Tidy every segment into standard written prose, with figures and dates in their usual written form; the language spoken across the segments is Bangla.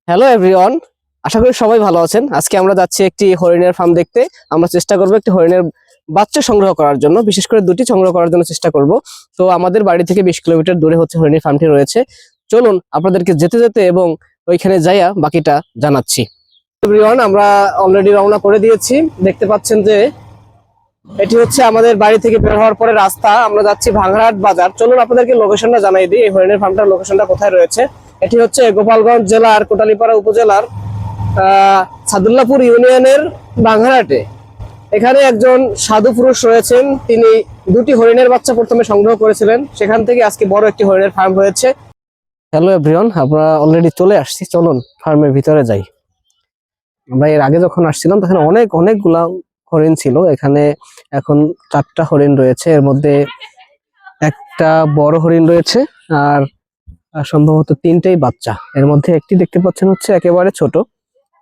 হ্যালো এভরিওয়ান, আশা করি সবাই ভালো আছেন। আজকে আমরা যাচ্ছি একটি হরিণের ফার্ম দেখতে। আমরা চেষ্টা করব একটি হরিণের বাচ্চা সংগ্রহ করার জন্য, বিশেষ করে দুটি সংগ্রহ করার জন্য চেষ্টা করব। তো আমাদের বাড়ি থেকে 20 কিলোমিটার দূরে হচ্ছে হরিণের ফার্মটি রয়েছে। চলুন আপনাদেরকে যেতে যেতে এবং ওইখানে যাইয়া বাকিটা জানাচ্ছি। এভরিওয়ান, আমরা অলরেডি রওনা করে দিয়েছি। দেখতে পাচ্ছেন যে এটি হচ্ছে আমাদের বাড়ি থেকে বের হওয়ার পরে রাস্তা। আমরা যাচ্ছি ভাঙড়াহাট বাজার। চলুন আপনাদেরকে লোকেশনটা জানাই দিই, এই হরিণের ফার্মটার লোকেশনটা কোথায় রয়েছে। এটি হচ্ছে গোপালগঞ্জ জেলার কোটালীপাড়া উপজেলার সাদুল্লাপুর ইউনিয়নের বাংহারাটে। এখানে একজন সাধু পুরুষ রয়েছেন, তিনি দুটি হরিণের বাচ্চা প্রথমে সংগ্রহ করেছিলেন, সেখান থেকে আজকে বড় একটি হরিণের ফার্ম হয়েছে। হ্যালো এভরিওয়ান, আমরা অলরেডি চলে আসছি। চলুন ফার্মের ভিতরে যাই। আমরা এর আগে যখন আসছিলাম তখন অনেকগুলা হরিণ ছিল এখানে। এখন 4টা হরিণ রয়েছে, এর মধ্যে একটা বড় হরিণ রয়েছে আর সম্ভবত 3টাই বাচ্চা। এর মধ্যে একটি দেখতে পাচ্ছেন হচ্ছে একেবারে ছোট,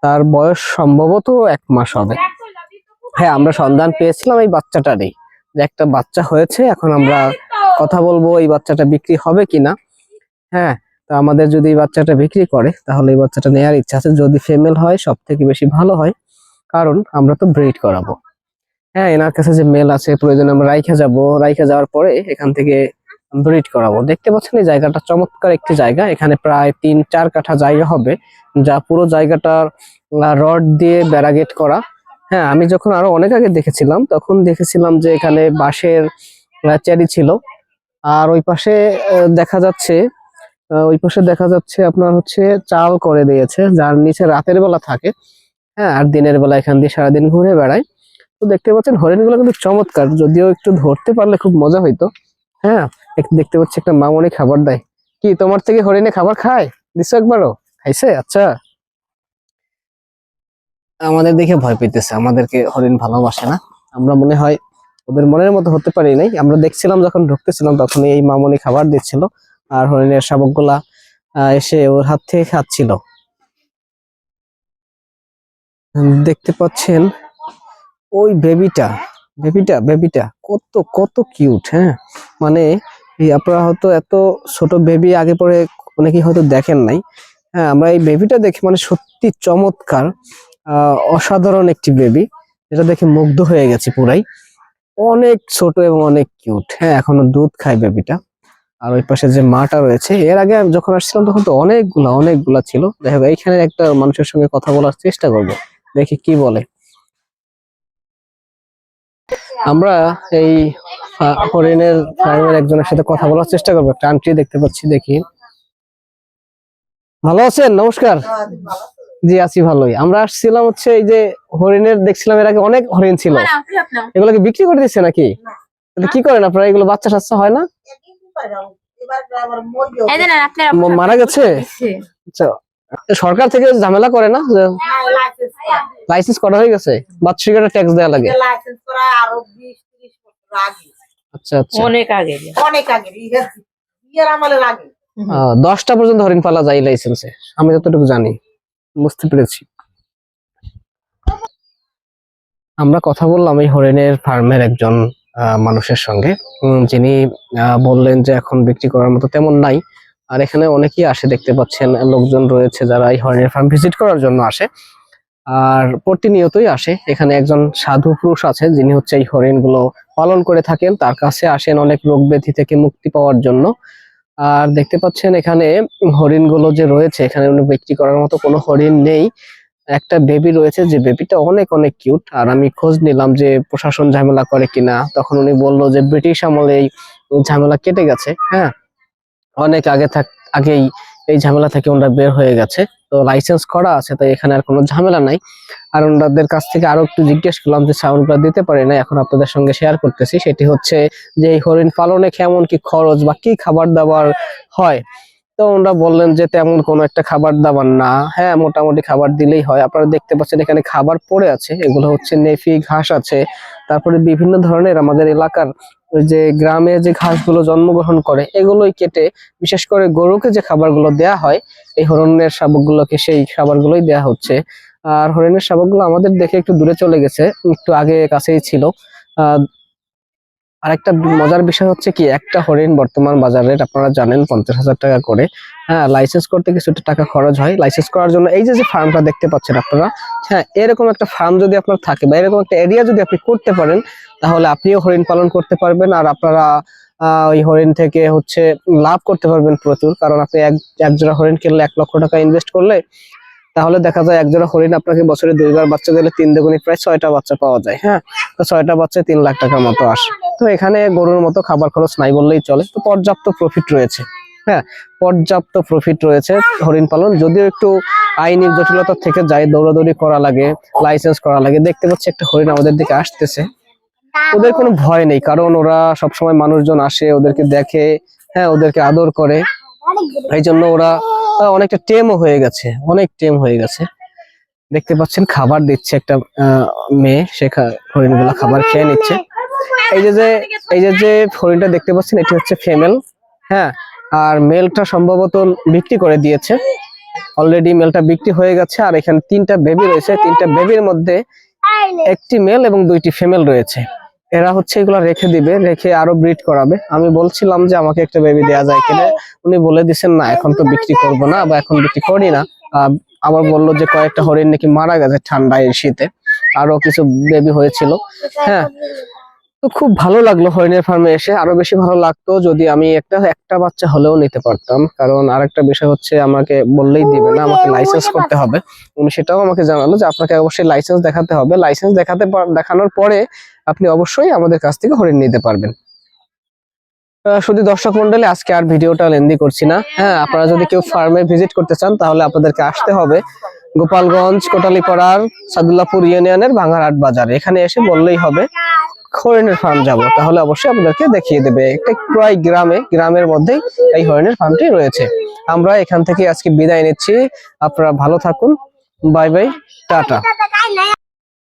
তার বয়স সম্ভবত 1 মাস হবে। হ্যাঁ, আমরা সন্ধান পেয়েছিলাম এই বাচ্চাটারই, যে একটা বাচ্চা হয়েছে। এখন আমরা কথা বলবো এই বাচ্চাটা বিক্রি হবে কিনা। হ্যাঁ, তো আমাদের যদি এই বাচ্চাটা বিক্রি করে তাহলে এই বাচ্চাটা নেওয়ার ইচ্ছা আছে। যদি ফিমেল হয় সব থেকে বেশি ভালো হয়, কারণ আমরা তো ব্রিড করাবো। হ্যাঁ, এনার কাছে যে মেল আছে প্রয়োজনে আমরা রাইখা যাব, রাইখা যাওয়ার পরে এখান থেকে ব্রিড করাবো। দেখতে পাচ্ছেন এই জায়গাটা চমৎকার একটি জায়গা। এখানে প্রায় 3-4 কাঠা জায়গা হবে, যা পুরো জায়গাটার রড দিয়ে ব্যারাগেট করা। হ্যাঁ, আমি যখন আরো অনেক আগে দেখেছিলাম তখন দেখেছিলাম যে এখানে বাঁশের চেরি ছিল। আর ওই পাশে দেখা যাচ্ছে আপনার হচ্ছে চাল করে দিয়েছে, যার নিচে রাতের বেলা থাকে। হ্যাঁ, আর দিনের বেলা এখান দিয়ে সারাদিন ঘুরে বেড়ায়। তো দেখতে পাচ্ছেন হরিণগুলো কিন্তু চমৎকার, যদিও একটু ধরতে পারলে খুব মজা হইতো। হ্যাঁ, দেখতে পাচ্ছি একটা মামনি খাবার দেয়। কি তোমার থেকে হরিণে খাবার খায়? দিছো একবারও? খাইছে? আচ্ছা। আমাদের দেখে ভয় পেতেছে, আমাদেরকে হরিণ ভালোবাসে না। আমরা মনে হয় ওদের মনের মতো হতে পারি নাই। আমরা দেখছিলাম যখন ঢুকতেছিলাম তখন এই মামনি খাবার দিচ্ছিল, আর হরিণের শাবকগুলা এসে ওর হাত থেকে খাচ্ছিল। দেখতে পাচ্ছেন ওই বেবিটা বেবিটা বেবিটা কত কত কিউট। হ্যাঁ, মানে এই আপনারা হয়তো এত ছোট বেবি আগে পরে অনেকেই হয়তো দেখেন নাই। হ্যাঁ, আমরা এই বেবিটা দেখে মানে সত্যি চমৎকার, অসাধারণ একটি বেবি, এটা দেখে মুগ্ধ হয়ে গেছে পুরাই। অনেক ছোট এবং অনেক কিউট। হ্যাঁ, এখনো দুধ খায় বেবিটা। আর ওই পাশে যে মাটা রয়েছে, এর আগে আমি যখন আসছিলাম তখন তো অনেকগুলা ছিল। দেখো এইখানে একটা মানুষের সঙ্গে কথা বলার চেষ্টা করব, দেখি কি বলে। আমরা এই হরিণের ফার্মের একজনের সাথে কথা বলার চেষ্টা করবো। একটা আন্টি দেখতে পাচ্ছি, দেখি। ভালো আছেন? নমস্কার। জি, আছি ভালোই। আমরা আসছিলাম হচ্ছে এই যে হরিণের দেখছিলাম, এর আগে অনেক হরিণ ছিল, এগুলোকে বিক্রি করে দিচ্ছে নাকি? কি করেন আপনারা? এগুলো বাচ্চা টাচ্চা হয় না? মারা গেছে? আচ্ছা, সরকার থেকে ঝামেলা করে না যে লাইসেন্স করা হয়ে গেছে? বাৎসরিক ট্যাক্স দেওয়া লাগে? আচ্ছা আচ্ছা, অনেক আগে অনেক আগে ইয়ার আমলে লাগে। 10টা পর্যন্ত হরিণ পালা যায় লাইসেন্সে, আমি যতটুকু জানি। বুঝতে পেরেছি। আমরা কথা বললাম এই হরিণের ফার্মের একজন মানুষের সঙ্গে, যিনি বললেন যে এখন বিক্রি করার মতো তেমন নাই। আর এখানে অনেকেই আসে, দেখতে পাচ্ছেন লোকজন রয়েছে যারা এই হরিণের ফার্ম ভিজিট করার জন্য আসে। আর প্রতিনিয়তই আসে। এখানে একজন সাধু পুরুষ আছে যিনি হচ্ছে এই হরিণগুলো পালন করে থাকেন, তার কাছে আসেন অনেক রোগ ব্যাধি থেকে মুক্তি পাওয়ার জন্য। আর দেখতে পাচ্ছেন এখানে হরিণগুলো যে রয়েছে, এখানে বিক্রি করার মতো কোনো হরিণ নেই। একটা বেবি রয়েছে, যে বেবিটা অনেক অনেক কিউট। আর আমি খোঁজ নিলাম যে প্রশাসন ঝামেলা করে কিনা, তখন উনি বললো যে ব্রিটিশ আমলে এই ঝামেলা কেটে গেছে। হ্যাঁ, অনেক আগেই এই ঝামেলা থেকে ওনারা বের হয়ে গেছে। তো লাইসেন্স করা আছে, তাই এখানে আর কোনো ঝামেলা নাই। আর ওনাদের কাছ থেকে আরো একটু জিজ্ঞেস করলাম যে সাউন্ডগুলো দিতে পারি না, এখন আপনাদের সঙ্গে শেয়ার করতেছি। সেটি হচ্ছে যে এই হরিণ পালনে কেমন কি খরচ বা কি খাবার দাবার হয়। তো ওনারা বললেন যে তেমন কোনো একটা খাবার দাবার না, হ্যাঁ মোটামুটি খাবার দিলেই হয়। আপনারা দেখতে পাচ্ছেন এখানে খাবার পড়ে আছে, এগুলো হচ্ছে নেফি ঘাস আছে। তারপরে বিভিন্ন ধরনের আমাদের এলাকার ওই যে গ্রামে যে ঘাসগুলো জন্মগ্রহণ করে এগুলোই কেটে, বিশেষ করে গরুকে যে খাবারগুলো দেয়া হয় এই হরিণের শাবকগুলোকে সেই খাবারগুলোই দেয়া হচ্ছে। আর হরিণের শাবকগুলো আমাদের দেখে একটু দূরে চলে গেছে, একটু আগে কাছেই ছিল। আরেকটা মজার বিষয় হচ্ছে কি, একটা হরিণ বর্তমান বাজার রেট আপনারা জানেন 50,000 টাকা করে। হ্যাঁ, লাইসেন্স করতে কিছুটা টাকা খরচ হয়। লাইসেন্স করার জন্য এই যে যে ফার্মটা দেখতে পাচ্ছেন আপনারা, হ্যাঁ এরকম একটা ফার্ম যদি আপনার থাকে বা এরকম একটা এরিয়া যদি আপনি করতে পারেন, তাহলে আপনিও হরিণ পালন করতে পারবেন। আর আপনারা ওই হরিণ থেকে হচ্ছে লাভ করতে পারবেন প্রচুর। কারণ আপনি এক জোড়া হরিণ কিনলে 1 লক্ষ টাকা ইনভেস্ট করলে, তাহলে দেখা যায় এক জোড়া হরিণ আপনাকে বছরে 2বার বাচ্চা দিলে 3 দুগুণে প্রায় 6টা বাচ্চা পাওয়া যায়। হ্যাঁ, তো 6টা বাচ্চায় 3 লাখ টাকার মতো আসে। তো এখানে গরুর মতো খাবার খরচ নাই বললেই চলে। তো পর্যাপ্ত প্রফিট রয়েছে। হ্যাঁ, পর্যাপ্ত প্রফিট রয়েছে হরিণ পালন। যদিও একটু আইনি জটিলতা থেকে যায়, দৌড়াদৌড়ি করা লাগে, লাইসেন্স করা লাগে। দেখতে পাচ্ছি একটা হরিণ আমাদের দিকে আসতেছে। ওদের কোনো ভয় নেই, কারণ ওরা সবসময় মানুষজন আসে ওদেরকে দেখে, হ্যাঁ ওদেরকে আদর করে। এই জন্য ওরা অনেকটা টেমও হয়ে গেছে, অনেক টেম হয়ে গেছে। দেখতে পাচ্ছেন খাবার দিচ্ছে একটা মেয়ে, সে হরিণগুলা খাবার খেয়ে নিচ্ছে। এই যে হরিণটা দেখতে পাচ্ছেন, এটি হচ্ছে ফিমেল। হ্যাঁ, আর মেলটা সম্ভবত বিক্রি করে দিয়েছে অলরেডি, মেলটা বিক্রি হয়ে গেছে। আর এখানে 3টা বেবি রয়েছে, 3টা বেবির মধ্যে একটি মেল এবং 2টি ফিমেল রয়েছে। এরা হচ্ছে এগুলা রেখে দিবে, রেখে আরো ব্রিড করাবে। আমি বলছিলাম যে আমাকে একটা বেবি দেওয়া যায় কিনা, উনি বলে দিচ্ছেন না এখন তো বিক্রি করবো না বা এখন বিক্রি করি না। আবার বললো যে কয়েকটা হরিণ নাকি মারা গেছে ঠান্ডায় শীতে, আরো কিছু বেবি হয়েছিল। হ্যাঁ, তো খুব ভালো লাগলো হরিণের ফার্মে এসে। আরো বেশি ভালো লাগতো যদি আমি একটা বাচ্চা হলেও নিতে পারতাম। কারণ আরেকটা বিষয় হচ্ছে, আমাকে বললেই দিবে না, আমাকে লাইসেন্স করতে হবে। উনি সেটাও আমাকে জানালো যে আপনাকে অবশ্যই লাইসেন্স দেখাতে হবে। লাইসেন্স দেখানোর পরে আপনি অবশ্যই আমাদের কাছ থেকে হরিণ নিতে পারবেন। শুধু দর্শক মন্ডলী, আজকে আর ভিডিওটা লেন্দি করছি না। হ্যাঁ, আপনারা যদি কেউ ফার্মে ভিজিট করতে চান, তাহলে আপনাদেরকে আসতে হবে গোপালগঞ্জ কোটালীপাড়ার সাদুল্লাপুর ইউনিয়নের ভাঙারহাট বাজারে। এখানে এসে বললেই হবে হরিণের ফার্ম যাব, তাহলে অবশ্যই আপনাদেরকে দেখিয়ে দেবে। একটা প্রায় গ্রামের মধ্যেই এই হরিণের ফার্মটি রয়েছে। আমরা এখান থেকে আজকে বিদায় নিচ্ছি। আপনারা ভালো থাকুন, বাই বাই, টাটা।